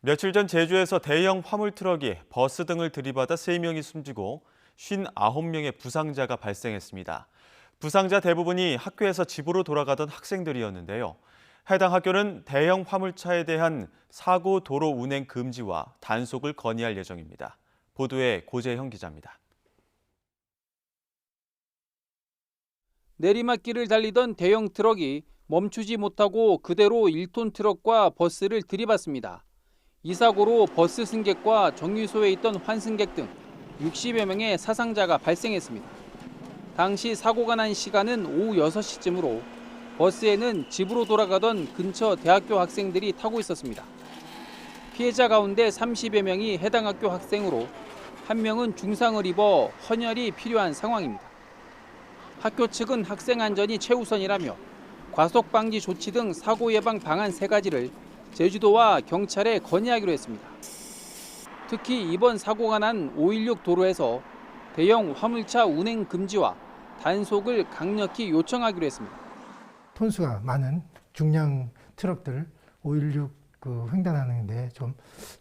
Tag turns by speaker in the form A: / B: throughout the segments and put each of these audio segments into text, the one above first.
A: 며칠 전 제주에서 대형 화물 트럭이 버스 등을 들이받아 3명이 숨지고 59명의 부상자가 발생했습니다. 부상자 대부분이 학교에서 집으로 돌아가던 학생들이었는데요. 해당 학교는 대형 화물차에 대한 사고 도로 운행 금지와 단속을 건의할 예정입니다. 보도에 고재형 기자입니다.
B: 내리막길을 달리던 대형 트럭이 멈추지 못하고 그대로 1톤 트럭과 버스를 들이받습니다. 이 사고로 버스 승객과 정류소에 있던 환승객 등 60여 명의 사상자가 발생했습니다. 당시 사고가 난 시간은 오후 6시쯤으로 버스에는 집으로 돌아가던 근처 대학교 학생들이 타고 있었습니다. 피해자 가운데 30여 명이 해당 학교 학생으로 한 명은 중상을 입어 헌혈이 필요한 상황입니다. 학교 측은 학생 안전이 최우선이라며 과속 방지 조치 등 사고 예방 방안 3가지를 제주도와 경찰에 건의하기로 했습니다. 특히 이번 사고가 난 516 도로에서 대형 화물차 운행 금지와 단속을 강력히 요청하기로 했습니다.
C: 톤수가 많은 중량 트럭들 516 횡단하는데 좀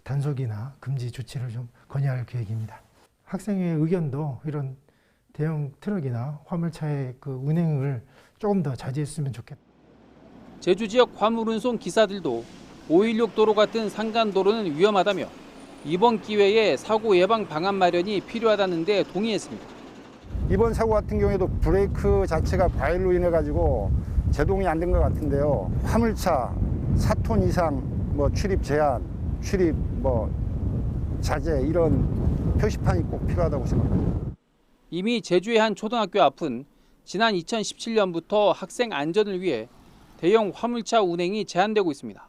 C: 단속이나 금지 조치를 좀 건의할 계획입니다. 학생의 의견도 이런 대형 트럭이나 화물차의 운행을 조금 더 자제했으면 좋겠다.
B: 제주 지역 화물 운송 기사들도 516 도로 같은 산간도로는 위험하다며 이번 기회에 사고 예방 방안 마련이 필요하다는 데 동의했습니다.
D: 이번 사고 같은 경우에도 브레이크 자체가 과열로 인해 가지고 제동이 안 된 것 같은데요. 화물차 4톤 이상 출입 제한, 출입 자제 이런 표시판이 꼭 필요하다고 생각합니다.
B: 이미 제주의 한 초등학교 앞은 지난 2017년부터 학생 안전을 위해 대형 화물차 운행이 제한되고 있습니다.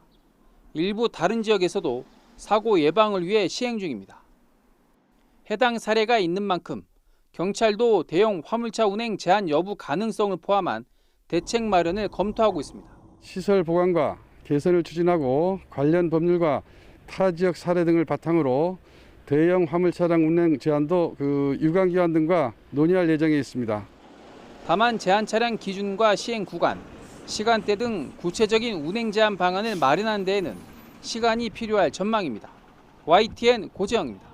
B: 일부 다른 지역에서도 사고 예방을 위해 시행 중입니다. 해당 사례가 있는 만큼 경찰도 대형 화물차 운행 제한 여부 가능성을 포함한 대책 마련을 검토하고 있습니다.
E: 시설 보강과 개선을 추진하고 관련 법률과 타 지역 사례 등을 바탕으로 대형 화물차량 운행 제한도 유관기관 등과 논의할 예정에 있습니다.
B: 다만 제한 차량 기준과 시행 구간, 시간대 등 구체적인 운행 제한 방안을 마련하는 데에는 시간이 필요할 전망입니다. YTN 고재영입니다.